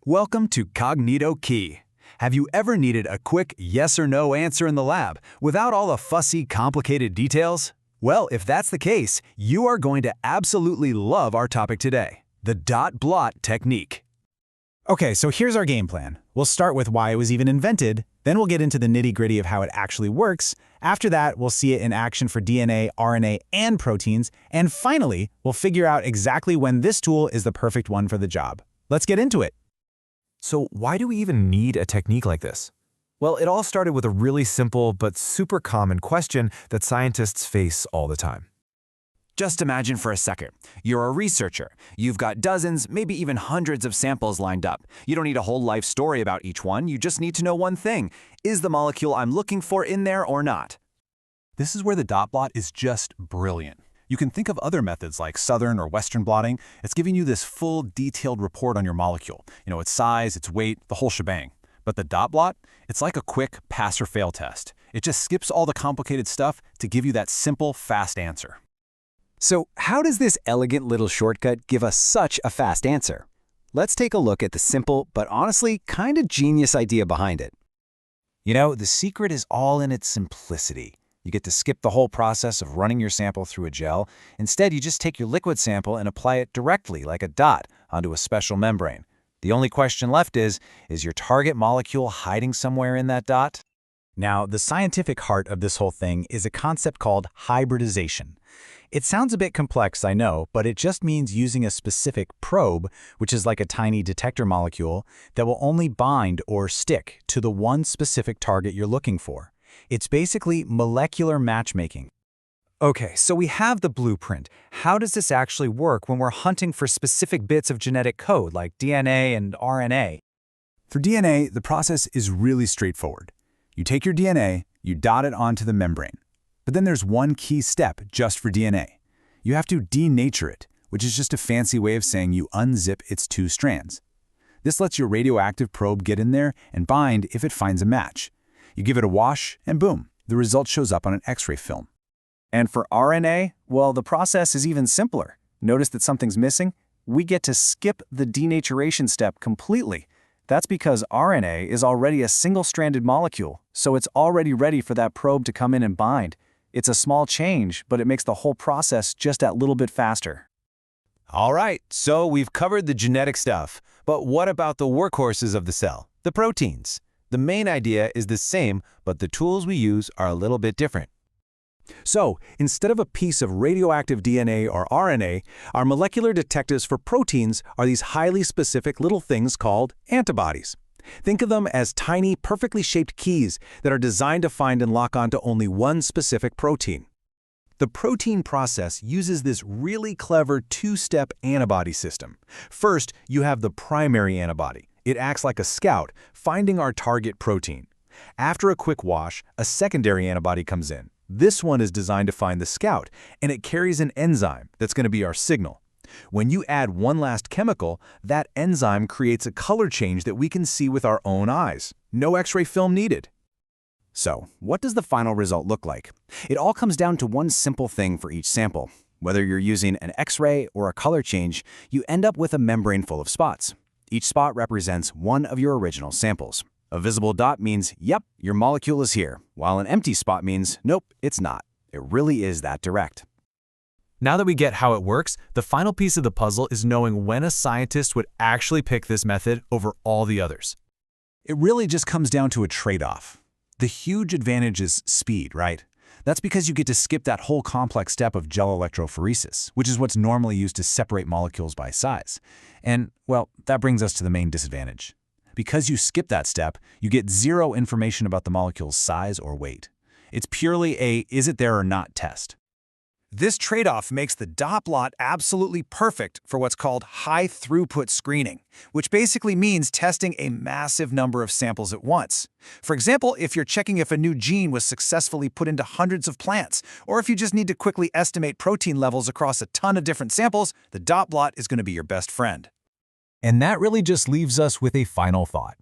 Welcome to Cognito Key. Have you ever needed a quick yes or no answer in the lab without all the fussy, complicated details? Well, if that's the case, you are going to absolutely love our topic today, the Dot Blot Technique. Okay, so here's our game plan. We'll start with why it was even invented, then we'll get into the nitty-gritty of how it actually works. After that, we'll see it in action for DNA, RNA, and proteins, and finally, we'll figure out exactly when this tool is the perfect one for the job. Let's get into it. So why do we even need a technique like this? Well, it all started with a really simple but super common question that scientists face all the time. Just imagine for a second, you're a researcher. You've got dozens, maybe even hundreds of samples lined up. You don't need a whole life story about each one, you just need to know one thing. Is the molecule I'm looking for in there or not? This is where the dot blot is just brilliant. You can think of other methods like southern or western blotting. It's giving you this full, detailed report on your molecule. Its size, its weight, the whole shebang. But the dot blot, it's like a quick pass or fail test. It just skips all the complicated stuff to give you that simple, fast answer. So how does this elegant little shortcut give us such a fast answer? Let's take a look at the simple, but honestly, kind of genius idea behind it. The secret is all in its simplicity. You get to skip the whole process of running your sample through a gel. Instead, you just take your liquid sample and apply it directly, like a dot, onto a special membrane. The only question left is your target molecule hiding somewhere in that dot? Now, the scientific heart of this whole thing is a concept called hybridization. It sounds a bit complex, I know, but it just means using a specific probe, which is like a tiny detector molecule, that will only bind or stick to the one specific target you're looking for. It's basically molecular matchmaking. Okay, so we have the blueprint. How does this actually work when we're hunting for specific bits of genetic code like DNA and RNA? For DNA, the process is really straightforward. You take your DNA, you dot it onto the membrane. But then there's one key step just for DNA. You have to denature it, which is just a fancy way of saying you unzip its two strands. This lets your radioactive probe get in there and bind if it finds a match. You give it a wash, and boom, the result shows up on an X-ray film. And for RNA, well, the process is even simpler. Notice that something's missing? We get to skip the denaturation step completely. That's because RNA is already a single-stranded molecule, so it's already ready for that probe to come in and bind. It's a small change, but it makes the whole process just that little bit faster. All right, so we've covered the genetic stuff, but what about the workhorses of the cell, the proteins? The main idea is the same, but the tools we use are a little bit different. So, instead of a piece of radioactive DNA or RNA, our molecular detectives for proteins are these highly specific little things called antibodies. Think of them as tiny, perfectly shaped keys that are designed to find and lock onto only one specific protein. The protein process uses this really clever two-step antibody system. First, you have the primary antibody. It acts like a scout, finding our target protein. After a quick wash, a secondary antibody comes in. This one is designed to find the scout, and it carries an enzyme that's going to be our signal. When you add one last chemical, that enzyme creates a color change that we can see with our own eyes. No X-ray film needed. So, what does the final result look like? It all comes down to one simple thing for each sample. Whether you're using an X-ray or a color change, you end up with a membrane full of spots. Each spot represents one of your original samples. A visible dot means, yep, your molecule is here, while an empty spot means, nope, it's not. It really is that direct. Now that we get how it works, the final piece of the puzzle is knowing when a scientist would actually pick this method over all the others. It really just comes down to a trade-off. The huge advantage is speed, right? That's because you get to skip that whole complex step of gel electrophoresis, which is what's normally used to separate molecules by size. And, well, that brings us to the main disadvantage. Because you skip that step, you get zero information about the molecule's size or weight. It's purely a is it there or not test. This trade-off makes the dot blot absolutely perfect for what's called high-throughput screening, which basically means testing a massive number of samples at once. For example, if you're checking if a new gene was successfully put into hundreds of plants, or if you just need to quickly estimate protein levels across a ton of different samples, the dot blot is going to be your best friend. And that really just leaves us with a final thought.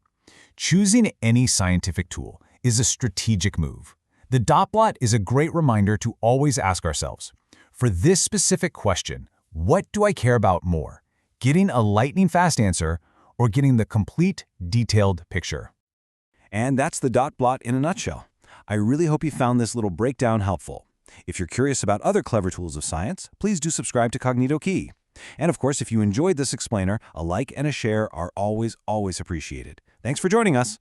Choosing any scientific tool is a strategic move. The dot blot is a great reminder to always ask ourselves, for this specific question, what do I care about more? Getting a lightning-fast answer or getting the complete, detailed picture. And that's the dot blot in a nutshell. I really hope you found this little breakdown helpful. If you're curious about other clever tools of science, please do subscribe to Cognito Key. And of course, if you enjoyed this explainer, a like and a share are always appreciated. Thanks for joining us.